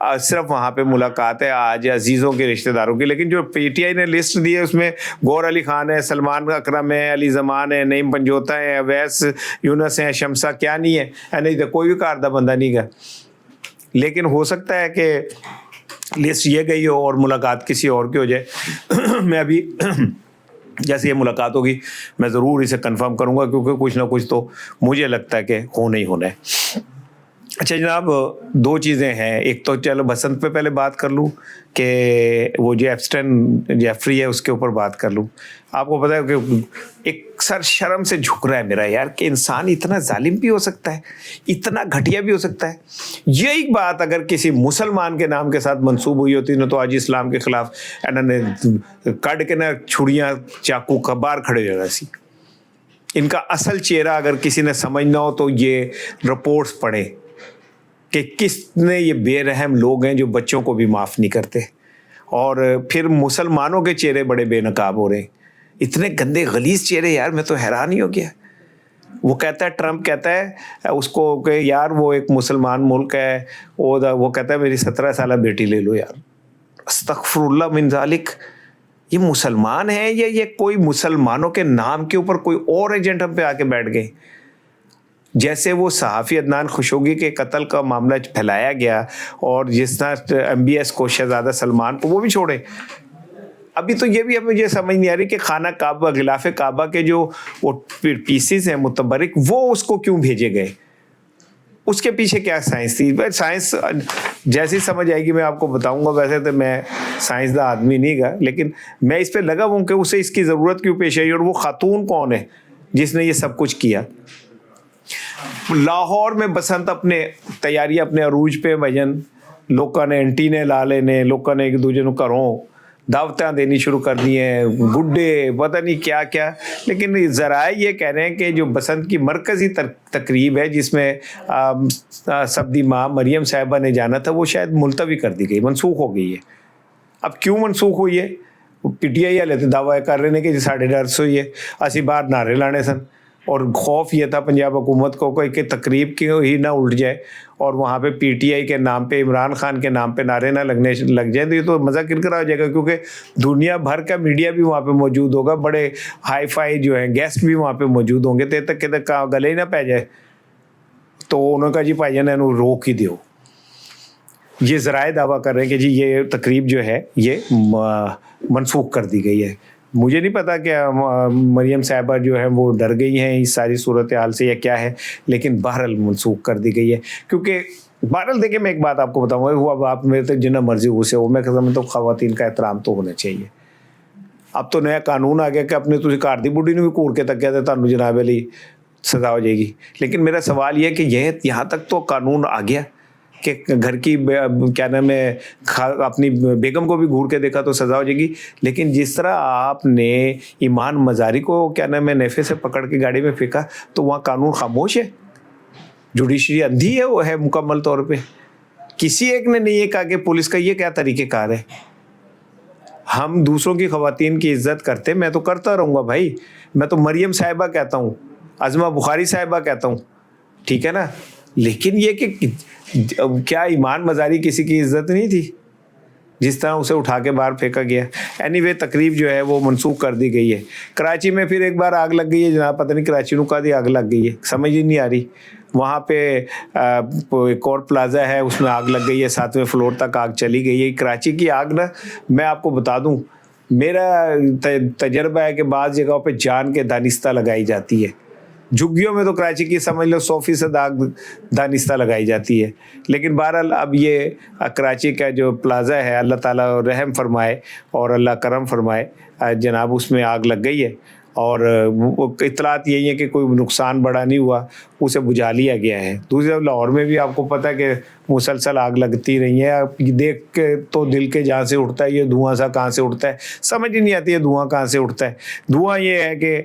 صرف وہاں پہ ملاقات ہے آج عزیزوں کے رشتہ داروں کی. لیکن جو پی ٹی آئی نے لسٹ دی ہے اس میں گور علی خان ہے, سلمان اکرم ہے, علی زمان ہے, نعیم پنجوتا ہے, اویس یونس ہے, شمسا کیا نہیں ہے, نہیں تو کوئی بھی کاردہ بندہ نہیں گیا. لیکن ہو سکتا ہے کہ لسٹ یہ گئی ہو اور ملاقات کسی اور کی ہو جائے. میں ابھی جیسے یہ ملاقات ہوگی میں ضرور اسے کنفرم کروں گا, کیونکہ کچھ نہ کچھ تو مجھے لگتا ہے کہ ہونا ہی ہونا ہے. اچھا جناب, دو چیزیں ہیں. ایک تو چلو بسنت پہ پہلے بات کر لوں کہ وہ جو ایپسٹین جیفری ہے اس کے اوپر بات کر لوں. آپ کو پتہ ہے کہ ایک سر شرم سے جھک رہا ہے میرا یار, کہ انسان اتنا ظالم بھی ہو سکتا ہے, اتنا گھٹیا بھی ہو سکتا ہے. یہی بات اگر کسی مسلمان کے نام کے ساتھ منسوب ہوئی ہوتی نا تو آج اسلام کے خلاف انہوں نے کٹ کے نا چھڑیاں چاقو کا باہر کھڑے ہو رہا سی. ان کا اصل چہرہ اگر کسی نے سمجھنا ہو تو یہ رپورٹس پڑھے کہ کس نے یہ بے رحم لوگ ہیں جو بچوں کو بھی معاف نہیں کرتے, اور پھر مسلمانوں کے چہرے بڑے بے نقاب ہو رہے ہیں. اتنے گندے غلیظ چہرے یار, میں تو حیران ہی ہو گیا. وہ کہتا ہے, ٹرمپ کہتا ہے اس کو کہ یار وہ ایک مسلمان ملک ہے, وہ کہتا ہے میری 17 سالہ بیٹی لے لو یار. استغفر اللہ من ذالک. یہ مسلمان ہیں یا یہ کوئی مسلمانوں کے نام کے اوپر کوئی اور ایجنٹ ہم پہ آ کے بیٹھ گئے؟ جیسے وہ صحافی عدنان خشوگی کے قتل کا معاملہ پھیلایا گیا, اور جس طرح MBS کو, شہزادہ سلمان کو, وہ بھی چھوڑے. ابھی تو یہ بھی اب مجھے سمجھ نہیں آ رہی کہ خانہ کعبہ, غلاف کعبہ کے جو وہ پیسز ہیں متبرک, وہ اس کو کیوں بھیجے گئے؟ اس کے پیچھے کیا سائنس تھی؟ سائنس جیسی سمجھ آئے گی میں آپ کو بتاؤں گا. ویسے تو میں سائنسداں آدمی نہیں گا, لیکن میں اس پہ لگا ہوں کہ اسے اس کی ضرورت کیوں پیش آئی, اور وہ خاتون کون ہے جس نے یہ سب کچھ کیا. لاہور میں بسنت اپنے تیاری اپنے عروج پہ بجن, لوگوں نے اینٹینے لا لینے, لوگوں نے ایک دوسرے کو گھروں دعوتیں دینی شروع کر دی ہیں, گڈے پتہ نہیں کیا کیا. لیکن ذرائع یہ کہہ رہے ہیں کہ جو بسنت کی مرکزی تقریب ہے جس میں سبدی ماں مریم صاحبہ نے جانا تھا, وہ شاید ملتوی کر دی گئی, منسوخ ہو گئی ہے. اب کیوں منسوخ ہوئی ہے؟ پی ٹی آئی والے تو دعویٰ کر رہے ہیں کہ 10:30 ہوئی ہے, اسی باہر نعرے لانے سن, اور خوف یہ تھا پنجاب حکومت کو کہ تقریب کیوں ہی نہ الٹ جائے اور وہاں پہ پی ٹی آئی کے نام پہ, عمران خان کے نام پہ نعرے نہ لگ جائیں, تو یہ تو مزہ کرکرا ہو جائے گا, کیونکہ دنیا بھر کا میڈیا بھی وہاں پہ موجود ہوگا, بڑے ہائی فائی جو ہیں گیسٹ بھی وہاں پہ موجود ہوں گے. تے تک کہ گلے ہی نہ پہ جائے. تو انہوں نے کہا جی بھائی جان انہوں روک ہی دیو. یہ ذرائع دعویٰ کر رہے ہیں کہ جی یہ تقریب جو ہے یہ منسوخ کر دی گئی ہے. مجھے نہیں پتا کہ مریم صاحبہ جو ہیں وہ ڈر گئی ہیں اس ساری صورتحال سے یا کیا ہے, لیکن بہرحال منسوخ کر دی گئی ہے. کیونکہ بہرحال دیکھیں, میں ایک بات آپ کو بتاؤں گا, وہ آپ میرے تک جنہ مرضی اسے ہو, میں کہتا ہوں تو خواتین کا احترام تو ہونا چاہیے. اب تو نیا قانون آ گیا کہ اپنے تجھے گھر دی بڈھی نے بھی کوڑ کے تک کہتے تمہیں جناب علی سزا ہو جائے گی. لیکن میرا سوال یہ ہے کہ یہ یہاں تک تو قانون آ گیا کہ گھر کی کیا نام ہے اپنی بیگم کو بھی گھور کے دیکھا تو سزا ہو جائے گی. لیکن جس طرح آپ نے ایمان مزاری کو کیا نام ہے نیفے سے پکڑ کے گاڑی میں پھینکا, تو وہاں قانون خاموش ہے, جوڈیشری اندھی ہے, وہ ہے مکمل طور پہ. کسی ایک نے نہیں یہ کہا کہ پولیس کا یہ کیا طریقہ کار ہے. ہم دوسروں کی خواتین کی عزت کرتے, میں تو کرتا رہوں گا بھائی. میں تو مریم صاحبہ کہتا ہوں, عظمہ بخاری صاحبہ کہتا ہوں, ٹھیک ہے نا. لیکن یہ کہ کیا ایمان مزاری کسی کی عزت نہیں تھی جس طرح اسے اٹھا کے باہر پھینکا گیا. اینی وے تقریب جو ہے وہ منسوخ کر دی گئی ہے. کراچی میں پھر ایک بار آگ لگ گئی ہے جناب, پتہ نہیں کراچی کا دی آگ لگ گئی ہے, سمجھ ہی نہیں آ رہی. وہاں پہ ایک اور پلازا ہے, اس میں آگ لگ گئی ہے, 7ویں فلور تک آگ چلی گئی ہے. کراچی کی آگ نا, میں آپ کو بتا دوں, میرا تجربہ ہے کہ بعض جگہوں پہ جان کے دانستہ لگائی جاتی ہے. جھگیوں میں تو کراچی کی سمجھ لو 100% آگ دانستہ لگائی جاتی ہے. لیکن بہرحال اب یہ کراچی کا جو پلازا ہے, اللہ تعالیٰ رحم فرمائے اور اللہ کرم فرمائے, جناب اس میں آگ لگ گئی ہے. اور اطلاعات یہی ہے کہ کوئی نقصان بڑا نہیں ہوا, اسے بجھا لیا گیا ہے. دوسری طرف لاہور میں بھی آپ کو پتہ ہے کہ مسلسل آگ لگتی رہی ہے. دیکھ کے تو دل کے جہاں سے اٹھتا ہے یہ دھواں سا کہاں سے اٹھتا ہے, سمجھ ہی نہیں آتی ہے دھواں کہاں سے اٹھتا ہے. دھواں یہ ہے کہ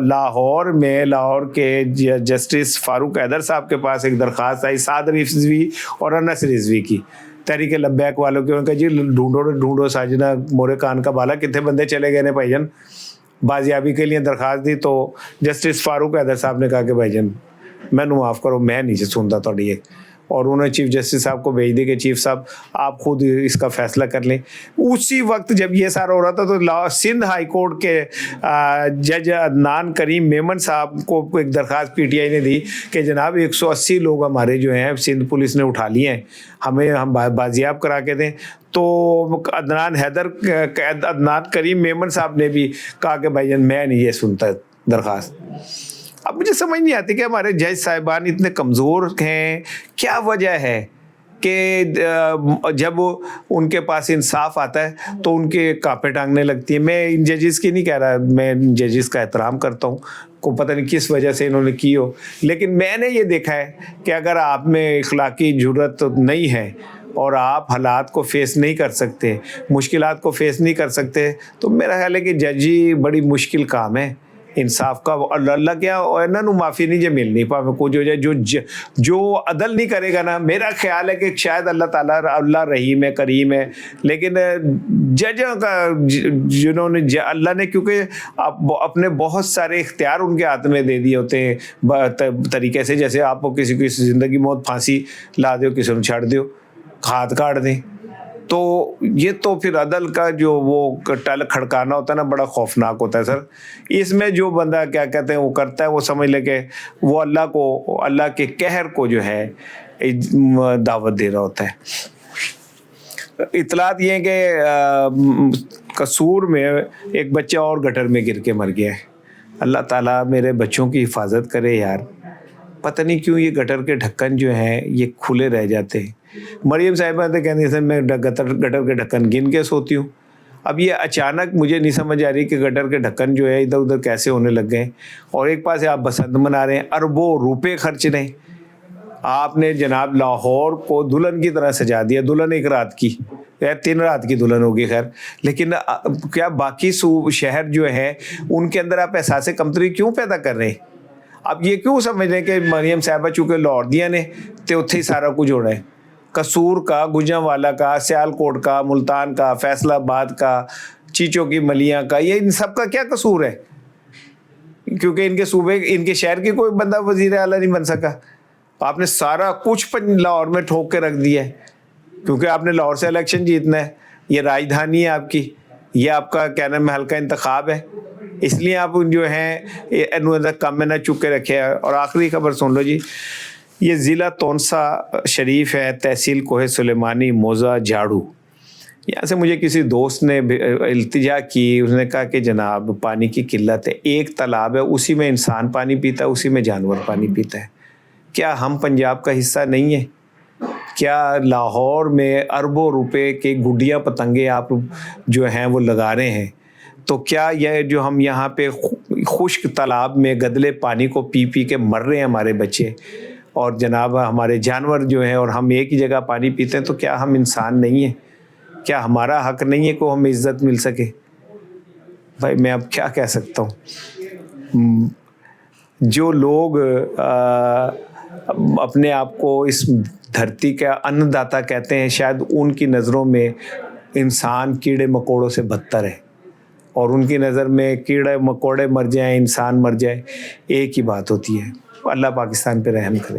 لاہور کے جسٹس فاروق حیدر صاحب کے پاس ایک درخواست آئی سعد رضوی اور انس رضوی کی, تحریک لبیک والوں کی. انہوں نے کہا جی ڈھونڈو ساجنہ مورے کان کا بالا, کتنے بندے چلے گئے نے بھائی جان. بازیابی کے لیے درخواست دی تو جسٹس فاروق حیدر صاحب نے کہا کہ بھائی جان مینوں معاف کرو, میں نہیں سنتا تھوڑی. اور انہوں نے چیف جسٹس صاحب کو بھیج دی کہ چیف صاحب آپ خود اس کا فیصلہ کر لیں. اسی وقت جب یہ سارا ہو رہا تھا تو سندھ ہائی کورٹ کے جج عدنان کریم میمن صاحب کو ایک درخواست پی ٹی آئی نے دی کہ جناب 180 لوگ ہمارے جو ہیں سندھ پولیس نے اٹھا لیے ہیں, ہم بازیاب کرا کے دیں. تو عدنان کریم میمن صاحب نے بھی کہا کہ بھائی جان میں نہیں یہ سنتا درخواست. اب مجھے سمجھ نہیں آتی کہ ہمارے جج صاحبان اتنے کمزور ہیں, کیا وجہ ہے کہ جب ان کے پاس انصاف آتا ہے تو ان کے کانپیں ٹانگنے لگتی ہیں. میں ان ججز کی نہیں کہہ رہا, میں ان ججز کا احترام کرتا ہوں, کو پتہ نہیں کس وجہ سے انہوں نے کی ہو, لیکن میں نے یہ دیکھا ہے کہ اگر آپ میں اخلاقی جرات نہیں ہے اور آپ حالات کو فیس نہیں کر سکتے, مشکلات کو فیس نہیں کر سکتے, تو میرا خیال ہے کہ ججی بڑی مشکل کام ہے انصاف کا. اللہ کیا انہوں نے معافی نہیں جو ملنی پاوے کچھ ہو جائے, جو عدل نہیں کرے گا نا, میرا خیال ہے کہ شاید اللہ تعالیٰ رحیم ہے, کریم ہے, لیکن ججوں کا جنہوں نے اللہ نے کیونکہ اپنے بہت سارے اختیار ان کے ہاتھ میں دے دیے ہوتے ہیں طریقے سے, جیسے آپ کو کسی کی زندگی موت پھانسی لا دو, کسی نے چھاڑ دیو, ہاتھ کاٹ دیں, تو یہ تو پھر عدل کا جو وہ ٹل کھڑکانا ہوتا ہے نا بڑا خوفناک ہوتا ہے سر. اس میں جو بندہ کیا کہتے ہیں وہ کرتا ہے, وہ سمجھ لے کہ وہ اللہ کے قہر کو جو ہے دعوت دے رہا ہوتا ہے. اطلاعات یہ ہیں کہ قصور میں ایک بچہ اور گٹر میں گر کے مر گیا ہے. اللہ تعالیٰ میرے بچوں کی حفاظت کرے یار, پتہ نہیں کیوں یہ گٹر کے ڈھکن جو ہیں یہ کھلے رہ جاتے ہیں. مریم صاحبہ تو کہتی ہیں میں گٹر کے ڈھکن گن کے سوتی ہوں. اب یہ اچانک مجھے نہیں سمجھ آ رہی کہ گٹر کے ڈھکن جو ہے ادھر ادھر کیسے ہونے لگ گئے, اور ایک پاس آپ بسنت منا رہے ہیں, اربوں روپے خرچ رہے ہیں. آپ نے جناب لاہور کو دلہن کی طرح سجا دیا, دلہن ایک رات کی, 3 رات کی دلہن ہوگی خیر, لیکن کیا باقی شہر جو ہے ان کے اندر آپ احساس کمتری کیوں پیدا کر رہے ہیں؟ اب یہ کیوں سمجھ رہے ہیں کہ مریم صاحبہ چونکہ لاہور دیا نے تو اتھے ہی سارا کچھ ہو رہا ہے؟ قصور کا, گجرانوالہ کا, سیالکوٹ کا, ملتان کا, فیصل آباد کا, چیچوں کی ملیاں کا, یہ ان سب کا کیا قصور ہے؟ کیونکہ ان کے صوبے ان کے شہر کی کوئی بندہ وزیر اعلیٰ نہیں بن سکا. آپ نے سارا کچھ لاہور میں ٹھوک کے رکھ دیا ہے کیونکہ آپ نے لاہور سے الیکشن جیتنا ہے, یہ راجدھانی ہے آپ کی, یہ آپ کا کیا نام ہے حلقہ انتخاب ہے, اس لیے آپ جو ہیں کم میں نہ چک کے رکھے. اور آخری خبر سن لو جی, یہ ضلع تونسا شریف ہے, تحصیل کوہ سلیمانی, موضع جھاڑو. یہاں سے مجھے کسی دوست نے التجا کی, اس نے کہا کہ جناب پانی کی قلت ہے, ایک تالاب ہے اسی میں انسان پانی پیتا ہے, اسی میں جانور پانی پیتا ہے. کیا ہم پنجاب کا حصہ نہیں ہے؟ کیا لاہور میں اربوں روپے کے گڈیاں پتنگیں آپ جو ہیں وہ لگا رہے ہیں, تو کیا یہ جو ہم یہاں پہ خشک تالاب میں گدلے پانی کو پی پی کے مر رہے ہیں ہمارے بچے, اور جناب ہمارے جانور جو ہیں, اور ہم ایک ہی جگہ پانی پیتے ہیں, تو کیا ہم انسان نہیں ہیں؟ کیا ہمارا حق نہیں ہے کہ ہمیں عزت مل سکے؟ بھائی میں اب کیا کہہ سکتا ہوں. جو لوگ اپنے آپ کو اس دھرتی کا ان داتا کہتے ہیں, شاید ان کی نظروں میں انسان کیڑے مکوڑوں سے بدتر ہے, اور ان کی نظر میں کیڑے مکوڑے مر جائیں, انسان مر جائے, ایک ہی بات ہوتی ہے. اللہ پاکستان پہ رحم کرے.